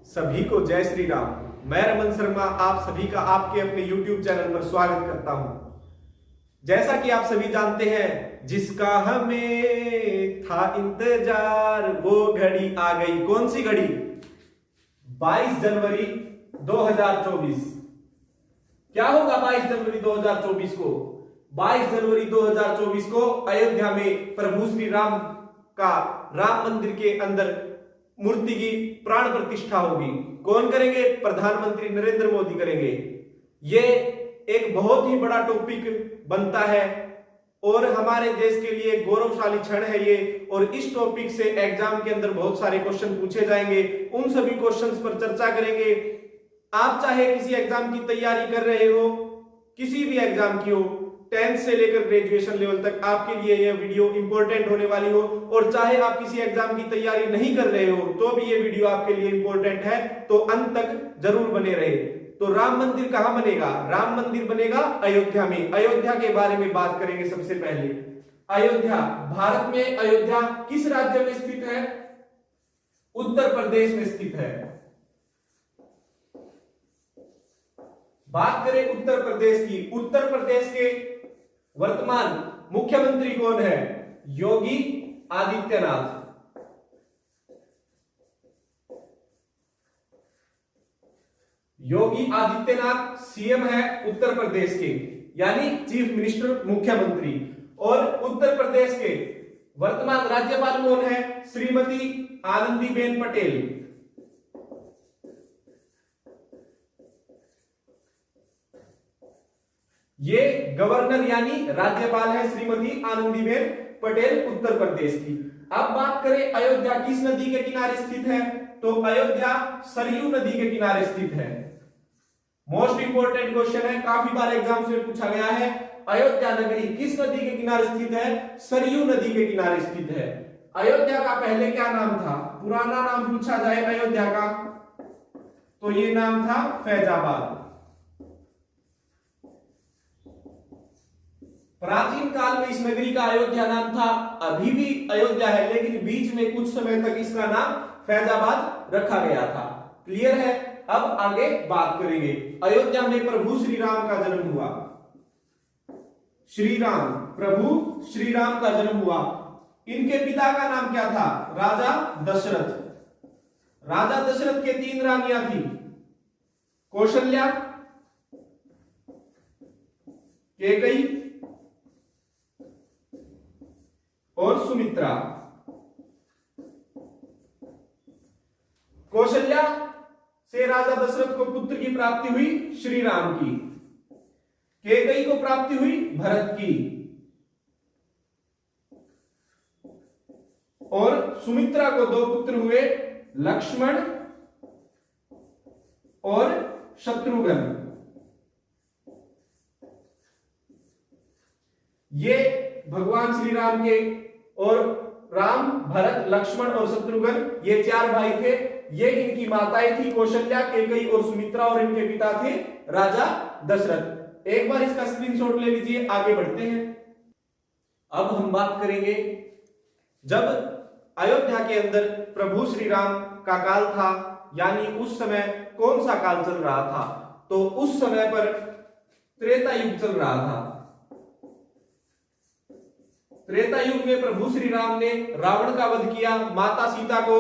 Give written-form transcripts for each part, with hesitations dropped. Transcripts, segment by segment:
सभी को जय श्री राम। मैं रमन शर्मा आप सभी का आपके अपने YouTube चैनल पर स्वागत करता हूं। जैसा कि आप सभी जानते हैं, जिसका हमें था इंतजार वो घड़ी आ गई। कौन सी घड़ी? 22 जनवरी 2024। क्या होगा 22 जनवरी 2024 को? 22 जनवरी 2024 को अयोध्या में प्रभु श्री राम का राम मंदिर के अंदर मूर्ति की प्राण प्रतिष्ठा होगी। कौन करेंगे? प्रधानमंत्री नरेंद्र मोदी करेंगे। ये एक बहुत ही बड़ा टॉपिक बनता है और हमारे देश के लिए गौरवशाली क्षण है ये। और इस टॉपिक से एग्जाम के अंदर बहुत सारे क्वेश्चन पूछे जाएंगे, उन सभी क्वेश्चंस पर चर्चा करेंगे। आप चाहे किसी एग्जाम की तैयारी कर रहे हो, किसी भी एग्जाम की हो, 10th से लेकर ग्रेजुएशन लेवल तक, आपके लिए यह वीडियो इंपॉर्टेंट होने वाली हो। और चाहे आप किसी एग्जाम की तैयारी नहीं कर रहे हो तो भी यह वीडियो आपके लिए इंपॉर्टेंट है, तो अंत तक जरूर बने रहे। तो राम मंदिर कहां बनेगा? राम मंदिर बनेगा अयोध्या में। अयोध्या के बारे में बात करेंगे। सबसे पहले अयोध्या, भारत में अयोध्या किस राज्य में स्थित है? उत्तर प्रदेश में स्थित है। बात करें उत्तर प्रदेश की, उत्तर प्रदेश के वर्तमान मुख्यमंत्री कौन है? योगी आदित्यनाथ। योगी आदित्यनाथ सीएम है उत्तर प्रदेश के, यानी चीफ मिनिस्टर, मुख्यमंत्री। और उत्तर प्रदेश के वर्तमान राज्यपाल कौन है? श्रीमती आनंदीबेन पटेल। ये गवर्नर यानी राज्यपाल है श्रीमती आनंदीबेन पटेल उत्तर प्रदेश की। अब बात करें अयोध्या किस नदी के किनारे स्थित है? तो अयोध्या सरयू नदी के किनारे स्थित है। मोस्ट इंपोर्टेंट क्वेश्चन है, काफी बार एग्जाम में पूछा गया है। अयोध्या नगरी किस नदी के किनारे स्थित है? सरयू नदी के किनारे स्थित है। अयोध्या का पहले क्या नाम था? पुराना नाम पूछा जाए अयोध्या का तो ये नाम था फैजाबाद। प्राचीन काल में इस नगरी का अयोध्या नाम था, अभी भी अयोध्या है, लेकिन बीच में कुछ समय तक इसका नाम फैजाबाद रखा गया था। क्लियर है? अब आगे बात करेंगे। अयोध्या में प्रभु श्री राम का जन्म हुआ। श्री राम, प्रभु श्री राम का जन्म हुआ। इनके पिता का नाम क्या था? राजा दशरथ। राजा दशरथ के 3 रानियां थी, कौशल्या, कैकेयी और सुमित्रा। कौशल्या से राजा दशरथ को पुत्र की प्राप्ति हुई श्री राम की। कैकेयी को प्राप्ति हुई भरत की। और सुमित्रा को 2 पुत्र हुए, लक्ष्मण और शत्रुघ्न। ये भगवान श्री राम के और राम, भरत, लक्ष्मण और शत्रुघ्न ये 4 भाई थे। ये इनकी माताएं थी कौशल्या, कैकेयी और सुमित्रा, और इनके पिता थे राजा दशरथ। एक बार इसका स्क्रीनशॉट ले लीजिए, आगे बढ़ते हैं। अब हम बात करेंगे जब अयोध्या के अंदर प्रभु श्री राम का काल था, यानी उस समय कौन सा काल चल रहा था? तो उस समय पर त्रेता युग चल रहा था। त्रेता युग में प्रभु श्री राम ने रावण का वध किया। माता सीता को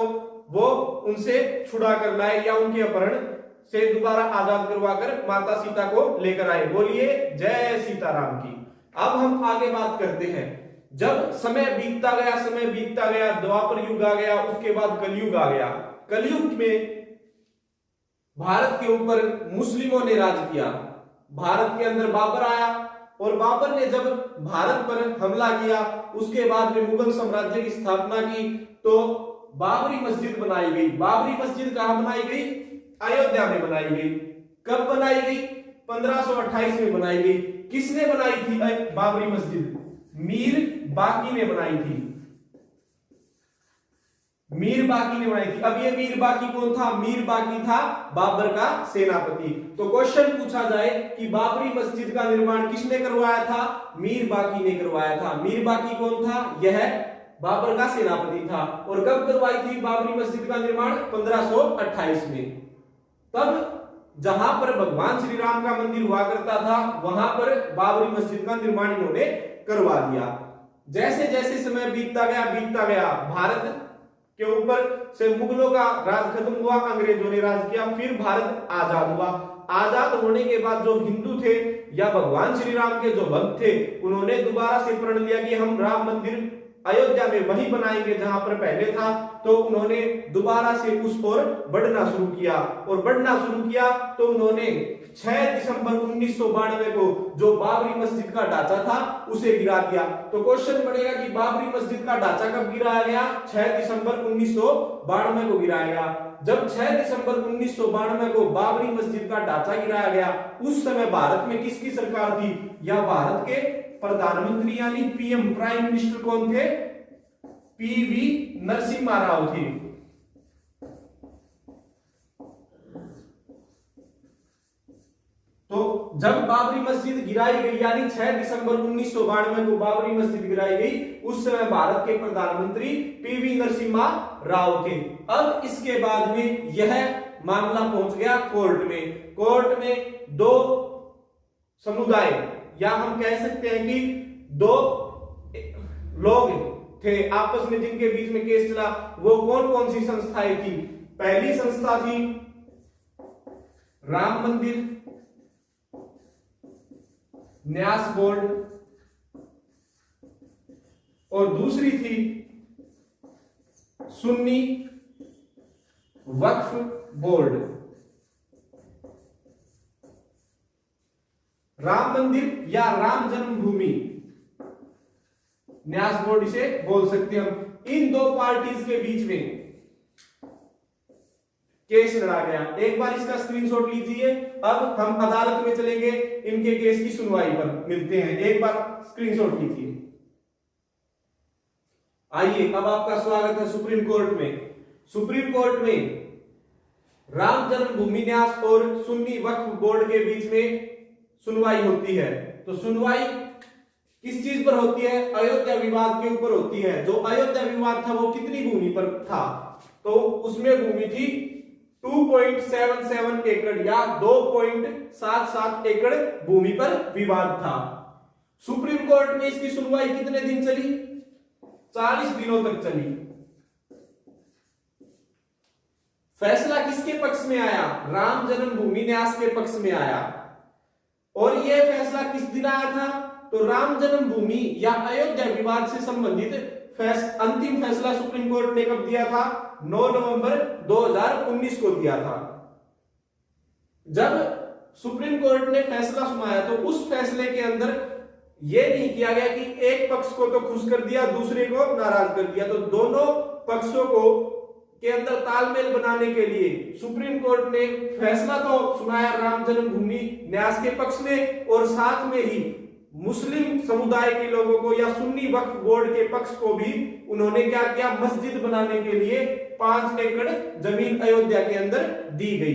वो उनसे छुड़ा कर लाए, या उनके अपहरण से दोबारा आजाद करवाकर माता सीता को लेकर आए। बोलिए जय सीताराम की। अब हम आगे बात करते हैं। जब समय बीतता गया, समय बीतता गया, द्वापर युग आ गया, उसके बाद कलयुग आ गया। कलयुग में भारत के ऊपर मुस्लिमों ने राज किया। भारत के अंदर बाबर आया, और बाबर ने जब भारत पर हमला किया, उसके बाद में मुगल साम्राज्य की स्थापना की, तो बाबरी मस्जिद बनाई गई। बाबरी मस्जिद कहां बनाई गई? अयोध्या में बनाई गई। कब बनाई गई? 1528 में बनाई गई। किसने बनाई थी बाबरी मस्जिद? मीर बाकी ने बनाई थी। मीर बाकी ने बनाई थी। अब ये मीर बाकी कौन था? मीर बाकी था बाबर का सेनापति। तो क्वेश्चन पूछा जाए कि बाबरी मस्जिद का निर्माण किसने करवाया था? मीर बाकी ने करवाया था। मीर बाकी कौन था? यह बाबर का सेनापति था। और कब करवाई थी बाबरी मस्जिद का निर्माण? 1528 में। तब जहां पर भगवान श्री राम का मंदिर हुआ करता था वहां पर बाबरी मस्जिद का निर्माण इन्होंने करवा दिया। जैसे जैसे समय बीतता गया भारत के ऊपर से मुगलों का राज खत्म हुआ, अंग्रेजों ने राज किया, फिर भारत आजाद हुआ। आजाद होने के बाद जो हिंदू थे या भगवान श्री राम के जो भक्त थे उन्होंने दोबारा से प्रण लिया कि हम राम मंदिर अयोध्या में वही बनाएंगे जहां पर पहले था। तो उन्होंने दोबारा से उस ओर बढ़ना शुरू किया और बढ़ना शुरू किया तो उन्होंने 6 दिसंबर 1992 को जो बाबरी मस्जिद का ढांचा था उसे गिरा दिया। तो क्वेश्चन बनेगा कि बाबरी मस्जिद का ढांचा कब गिराया गया? 6 दिसंबर 1992 को गिराया गया। जब 6 दिसंबर 1992 को बाबरी मस्जिद का ढांचा गिराया गया उस समय भारत में किसकी सरकार थी? या भारत के प्रधानमंत्री यानी पीएम प्राइम मिनिस्टर कौन थे? पीवी नरसिम्हा राव थे। तो जब बाबरी मस्जिद गिराई गई यानी 6 दिसंबर 1992 को बाबरी मस्जिद गिराई गई उस समय भारत के प्रधानमंत्री पीवी नरसिम्हा राव थे। अब इसके बाद में यह मामला पहुंच गया कोर्ट में। कोर्ट में दो समुदाय या हम कह सकते हैं कि दो लोग थे आपस में जिनके बीच में केस चला। वो कौन कौन सी संस्थाएं थी? पहली संस्था थी राम मंदिर न्यास बोर्ड और दूसरी थी सुन्नी वक्फ बोर्ड। राम मंदिर या राम जन्मभूमि न्यास बोर्ड इसे बोल सकते हैं हम। इन दो पार्टीज के बीच में केस लड़ा गया। एक बार इसका स्क्रीनशॉट लीजिए। अब हम अदालत में चलेंगे, इनके केस की सुनवाई पर मिलते हैं। एक बार स्क्रीनशॉट लीजिए। आइए अब आपका स्वागत है सुप्रीम कोर्ट में। सुप्रीम कोर्ट में राम जन्मभूमि न्यास और सुन्नी वक्फ बोर्ड के बीच में सुनवाई होती है। तो सुनवाई किस चीज पर होती है? अयोध्या विवाद के ऊपर होती है। जो अयोध्या विवाद था वो कितनी भूमि पर था? तो उसमें भूमि थी 2.77 एकड़ या 2.77 एकड़ भूमि पर विवाद था। सुप्रीम कोर्ट में इसकी सुनवाई कितने दिन चली? 40 दिनों तक चली। फैसला किसके पक्ष में आया? राम जन्मभूमि न्यास के पक्ष में आया। और यह फैसला किस दिन आया था? तो राम जन्मभूमि या अयोध्या विवाद से संबंधित अंतिम फैसला सुप्रीम कोर्ट ने कब दिया था? 9 नवंबर 2019 को दिया था। जब सुप्रीम कोर्ट ने फैसला सुनाया तो उस फैसले के अंदर यह नहीं किया गया कि एक पक्ष को तो खुश कर दिया दूसरे को नाराज कर दिया। तो दोनों पक्षों को के अंदर तालमेल बनाने के लिए सुप्रीम कोर्ट ने फैसला तो सुनाया राम जन्मभूमि न्यास के पक्ष में और साथ में ही मुस्लिम समुदाय के लोगों को या सुन्नी वक्फ बोर्ड के पक्ष को भी उन्होंने क्या किया? मस्जिद बनाने के लिए 5 एकड़ जमीन अयोध्या के अंदर दी गई।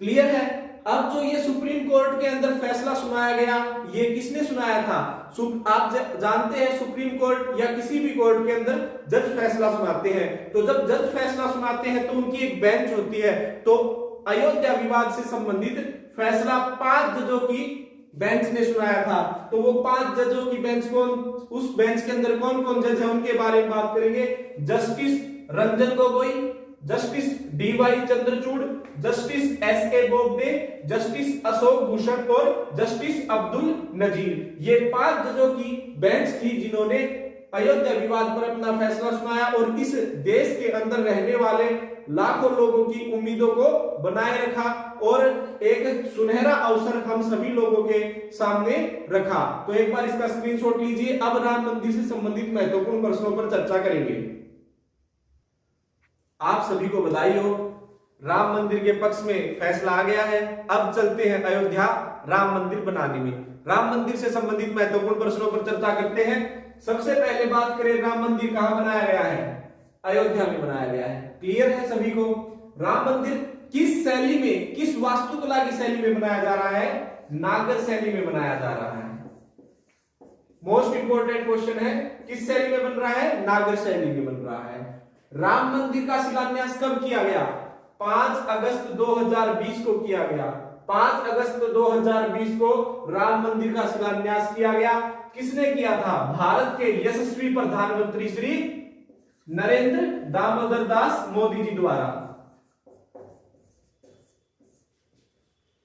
क्लियर है? अब जो ये सुप्रीम कोर्ट के अंदर फैसला सुनाया गया ये किसने सुनाया था? आप जानते हैं सुप्रीम कोर्ट या किसी भी कोर्ट के अंदर जज फैसला सुनाते हैं। तो जब जज फैसला सुनाते हैं तो उनकी एक बेंच होती है। तो अयोध्या विवाद से संबंधित फैसला 5 जजों की बेंच ने सुनाया था। तो वो 5 जजों की बेंच कौन, उस बेंच के अंदर कौन कौन जज है उनके बारे में बात करेंगे। Justice Ranjan Gogoi, Justice D Y Chandrachud, Justice S A Bobde, Justice Ashok Bhushan और जस्टिस अब्दुल नजीर। ये 5 जजों की बेंच थी जिन्होंने अयोध्या विवाद पर अपना फैसला सुनाया और इस देश के अंदर रहने वाले लाखों लोगों की उम्मीदों को बनाए रखा और एक सुनहरा अवसर हम सभी लोगों के सामने रखा। तो एक बार इसका स्क्रीनशॉट लीजिए। अब राम मंदिर से संबंधित महत्वपूर्ण प्रश्नों पर चर्चा करेंगे। आप सभी को बधाई हो, राम मंदिर के पक्ष में फैसला आ गया है। अब चलते हैं अयोध्या राम मंदिर बनाने में। राम मंदिर से संबंधित महत्वपूर्ण प्रश्नों पर चर्चा करते हैं। सबसे पहले बात करें राम मंदिर कहां बनाया गया है? अयोध्या में बनाया गया है। क्लियर है सभी को? राम मंदिर किस शैली में, किस वास्तुकला की शैली में बनाया जा रहा है? नागर शैली में बनाया जा रहा है। मोस्ट इंपोर्टेंट क्वेश्चन है, किस शैली में बन रहा है? नागर शैली में बन रहा है। राम मंदिर का शिलान्यास कब किया गया? 5 अगस्त 2020 को किया गया। 5 अगस्त 2020 को राम मंदिर का शिलान्यास किया गया। किसने किया था? भारत के यशस्वी प्रधानमंत्री श्री नरेंद्र दामोदर दास मोदी जी द्वारा।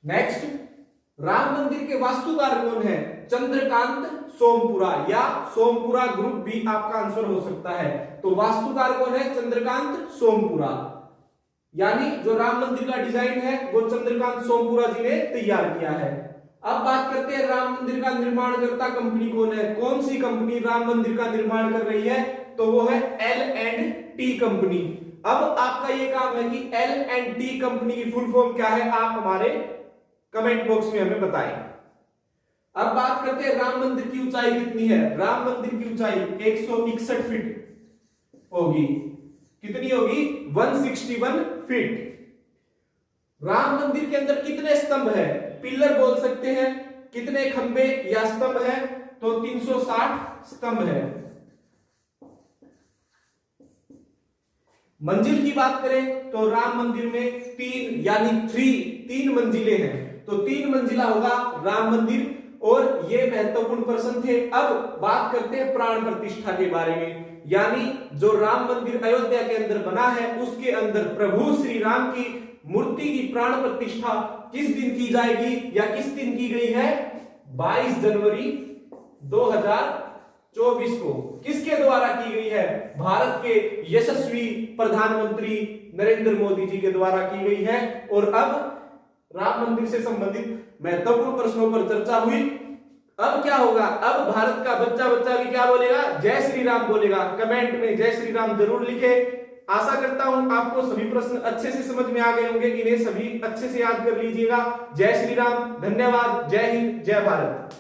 नेक्स्ट, राम मंदिर के वास्तुकार कौन है? चंद्रकांत सोमपुरा, या सोमपुरा ग्रुप भी आपका आंसर हो सकता है। तो वास्तुकार कौन है? चंद्रकांत सोमपुरा, यानी जो राम मंदिर का डिजाइन है वो चंद्रकांत सोमपुरा जी ने तैयार किया है। अब बात करते हैं राम मंदिर का निर्माण करता कंपनी कौन है? कौन सी कंपनी राम मंदिर का निर्माण कर रही है? तो वो है L&T कंपनी। अब आपका ये काम है कि L&T कंपनी की फुल फॉर्म क्या है, आप हमारे कमेंट बॉक्स में हमें बताएं। अब बात करते हैं राम मंदिर की ऊंचाई कितनी है? राम मंदिर की ऊंचाई 161 फीट होगी। कितनी होगी? 161 फीट। राम मंदिर के अंदर कितने स्तंभ है? पिलर बोल सकते हैं। कितने खंबे या स्तंभ है? तो 360 स्तंभ है। मंजिल की बात करें तो राम मंदिर में 3 यानी 3 मंजिलें हैं। तो 3 मंजिला होगा राम मंदिर। और ये महत्वपूर्ण प्रश्न थे। अब बात करते हैं प्राण प्रतिष्ठा के बारे में, यानी जो राम मंदिर अयोध्या के अंदर बना है उसके अंदर प्रभु श्री राम की मूर्ति की प्राण प्रतिष्ठा किस दिन की जाएगी या किस दिन की गई है? 22 जनवरी 2024 को। किसके द्वारा की गई है? भारत के यशस्वी प्रधानमंत्री नरेंद्र मोदी जी के द्वारा की गई है। और अब राम मंदिर से संबंधित महत्वपूर्ण प्रश्नों पर चर्चा हुई। अब क्या होगा? अब भारत का बच्चा भी क्या बोलेगा? जय श्री राम बोलेगा। कमेंट में जय श्री राम जरूर लिखे। आशा करता हूं आपको सभी प्रश्न अच्छे से समझ में आ गए होंगे। इन्हें सभी अच्छे से याद कर लीजिएगा। जय श्री राम, धन्यवाद, जय हिंद, जय भारत।